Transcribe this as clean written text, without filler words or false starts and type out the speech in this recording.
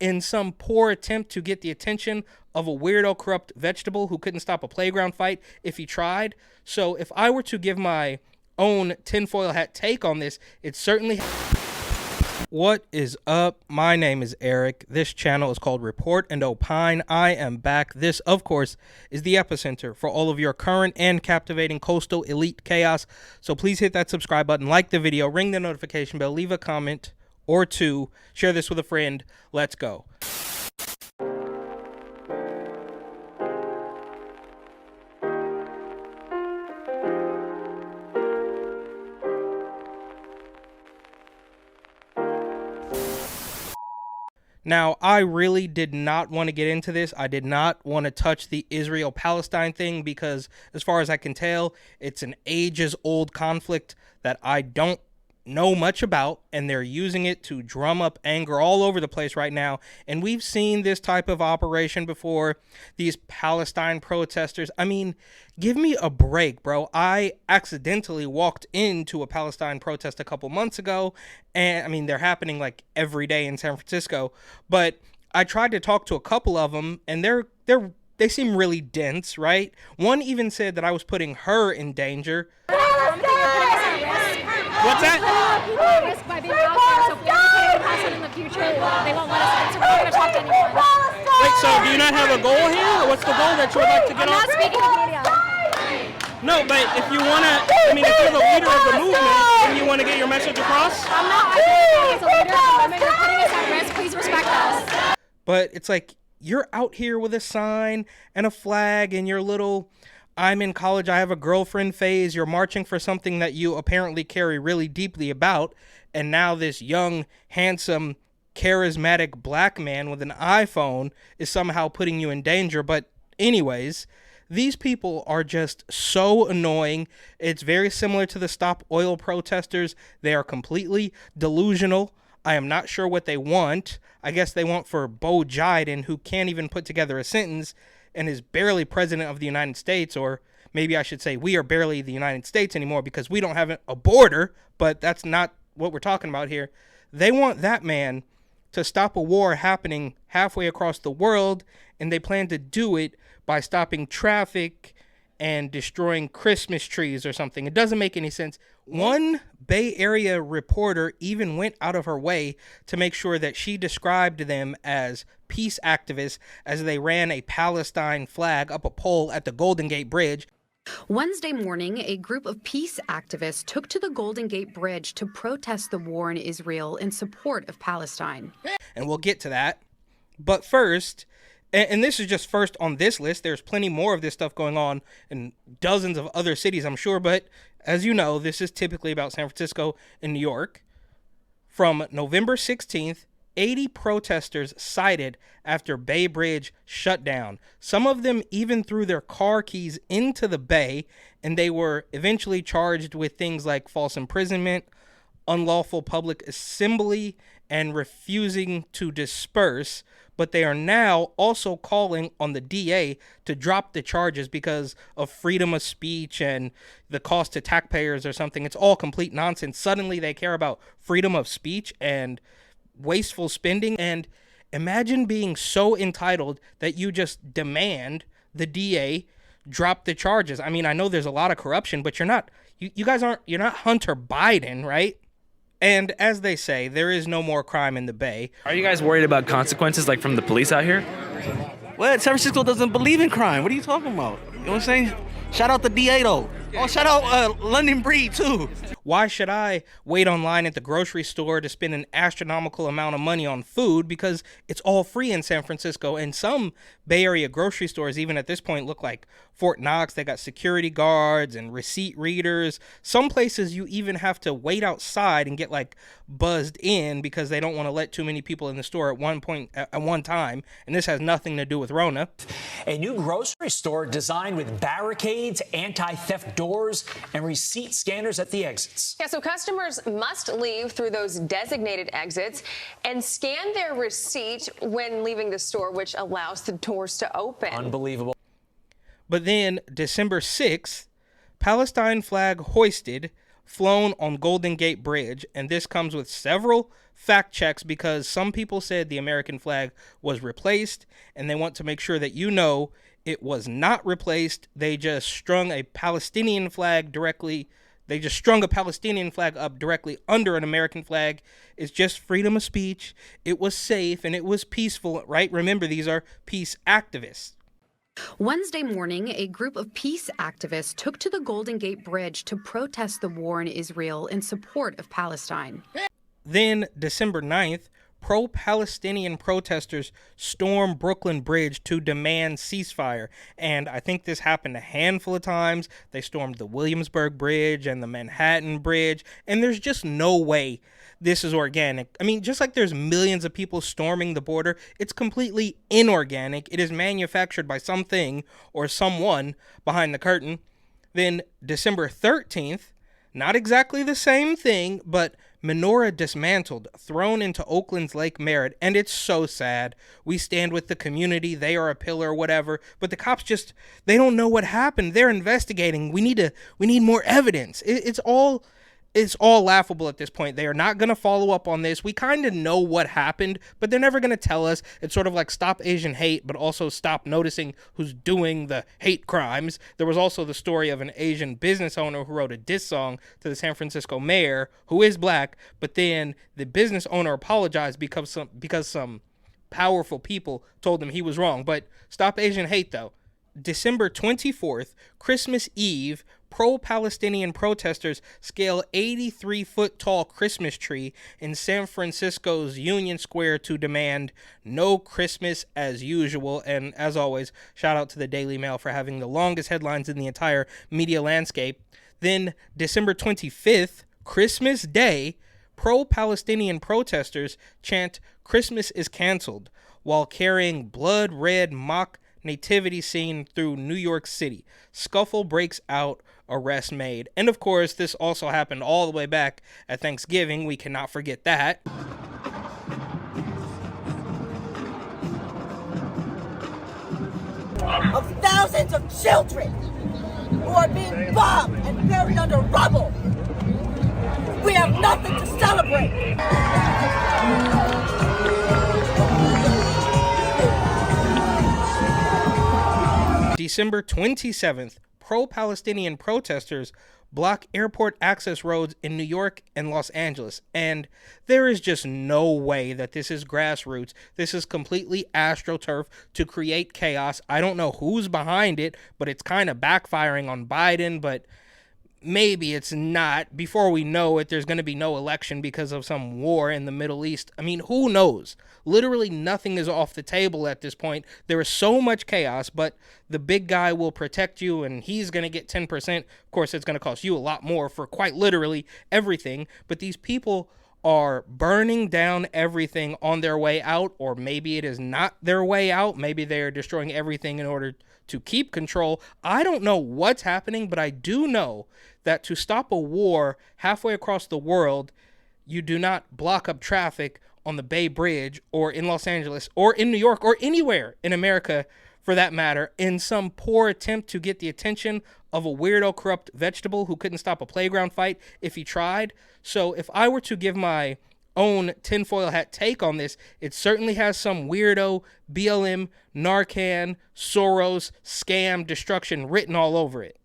in some poor attempt to get the attention of a weirdo corrupt vegetable who couldn't stop a playground fight if he tried. So if I were to give my own tinfoil hat take on this, it's certainly... What is up? My name is Eric. This channel is called Report and Opine. I am back. This, of course, is the epicenter for all of your current and captivating coastal elite chaos. So please hit that subscribe button, like the video, ring the notification bell, leave a comment or two, share this with a friend. Let's go. Now, I really did not want to get into this. I did not want to touch the Israel-Palestine thing because, as far as I can tell, it's an ages-old conflict that I don't know much about, and they're using it to drum up anger all over the place right now. And we've seen this type of operation before. These Palestine protesters, I mean, give me a break, bro. I accidentally walked into a Palestine protest a couple months ago, and I mean, they're happening like every day in San Francisco, but I tried to talk to a couple of them, and they seem really dense, right? One even said that I was putting her in danger. What's that? Risk by being out there, so if we ever put any content in the future, they won't let us in, so we're not going to talk to anyone. Wait, so do you not have a goal here? Or what's the goal that you would like to get on? I'm not speaking to media. No, but if you want to, I mean, if you're the leader of the movement and you want to get your message across? I'm not identifying as a leader of the movement. You're putting us at risk. Please respect us. But it's like, you're out here with a sign and a flag and your little... I'm in college, I have a girlfriend phase. You're marching for something that you apparently carry really deeply about. And now this young, handsome, charismatic black man with an iPhone is somehow putting you in danger. But anyways, these people are just so annoying. It's very similar to the Stop Oil protesters. They are completely delusional. I am not sure what they want. I guess they want for Bo Jiden, who can't even put together a sentence and is barely president of the United States, or maybe I should say we are barely the United States anymore because we don't have a border, but that's not what we're talking about here. They want that man to stop a war happening halfway across the world, and they plan to do it by stopping traffic and destroying Christmas trees or something. It doesn't make any sense. One Bay Area reporter even went out of her way to make sure that she described them as peace activists as they ran a Palestine flag up a pole at the Golden Gate Bridge. Wednesday morning, a group of peace activists took to the Golden Gate Bridge to protest the war in Israel in support of Palestine. And we'll get to that. But first, and this is just first on this list, there's plenty more of this stuff going on in dozens of other cities, I'm sure. But as you know, this is typically about San Francisco and New York. From November 16th, 80 protesters cited after Bay Bridge shut down. Some of them even threw their car keys into the bay, and they were eventually charged with things like false imprisonment, unlawful public assembly, and refusing to disperse. But they are now also calling on the DA to drop the charges because of freedom of speech and the cost to taxpayers or something. It's all complete nonsense. Suddenly they care about freedom of speech and wasteful spending. And imagine being so entitled that you just demand the DA drop the charges. I mean, I know there's a lot of corruption, but you're not Hunter Biden, right? And as they say, there is no more crime in the Bay. Are you guys worried about consequences like from the police out here? Well, San Francisco doesn't believe in crime. What are you talking about? You know what I'm saying? Shout out the DA though. Oh, shout out London Breed too. Why should I wait online at the grocery store to spend an astronomical amount of money on food because it's all free in San Francisco? And some Bay Area grocery stores, even at this point, look like Fort Knox. They got security guards and receipt readers. Some places you even have to wait outside and get like buzzed in because they don't want to let too many people in the store at one time. And this has nothing to do with Rona. A new grocery store designed with barricades, anti-theft doors, and receipt scanners at the exits. Yeah, so customers must leave through those designated exits and scan their receipt when leaving the store, which allows the doors to open. Unbelievable. But then December 6th, Palestine flag hoisted, flown on Golden Gate Bridge, and this comes with several fact checks because some people said the American flag was replaced, and they want to make sure that you know it was not replaced. They just strung a Palestinian flag up directly under an American flag. It's just freedom of speech. It was safe and it was peaceful, right? Remember, these are peace activists. Wednesday morning, a group of peace activists took to the Golden Gate Bridge to protest the war in Israel in support of Palestine. Then, December 9th, pro-Palestinian protesters stormed Brooklyn Bridge to demand ceasefire. And I think this happened a handful of times. They stormed the Williamsburg Bridge and the Manhattan Bridge. And there's just no way this is organic. I mean, just like there's millions of people storming the border, it's completely inorganic. It is manufactured by something or someone behind the curtain. Then December 13th, not exactly the same thing, but menorah dismantled, thrown into Oakland's Lake Merritt, and it's so sad. We stand with the community, they are a pillar, whatever, but the cops just, they don't know what happened. They're investigating. We need more evidence. It's all laughable at this point. They are not going to follow up on this. We kind of know what happened, but they're never going to tell us. It's sort of like Stop Asian Hate, but also stop noticing who's doing the hate crimes. There was also the story of an Asian business owner who wrote a diss song to the San Francisco mayor, who is black, but then the business owner apologized because some powerful people told him he was wrong. But Stop Asian Hate, though. December 24th, Christmas Eve, pro-Palestinian protesters scale 83-foot-tall Christmas tree in San Francisco's Union Square to demand no Christmas as usual. And as always, shout out to the Daily Mail for having the longest headlines in the entire media landscape. Then December 25th, Christmas Day, pro-Palestinian protesters chant "Christmas is canceled" while carrying blood red mock nativity scene through New York City. Scuffle breaks out, arrest made. And of course, this also happened all the way back at Thanksgiving. We cannot forget that. Of thousands of children who are being bombed and buried under rubble. We have nothing to celebrate. December 27th, pro-Palestinian protesters block airport access roads in New York and Los Angeles. And there is just no way that this is grassroots. This is completely AstroTurf to create chaos. I don't know who's behind it, but it's kind of backfiring on Biden, but maybe it's not. Before we know it, there's going to be no election because of some war in the Middle East. I mean, who knows? Literally nothing is off the table at this point. There is so much chaos, but the big guy will protect you, and he's going to get 10%. Of course, it's going to cost you a lot more for quite literally everything. But these people are burning down everything on their way out, or maybe it is not their way out. Maybe they are destroying everything in order to keep control. I don't know what's happening, but I do know that to stop a war halfway across the world, you do not block up traffic on the Bay Bridge or in Los Angeles or in New York or anywhere in America for that matter, in some poor attempt to get the attention of a weirdo corrupt vegetable who couldn't stop a playground fight if he tried. So if I were to give my own tinfoil hat take on this, it certainly has some weirdo BLM, Narcan, Soros, scam, destruction written all over it.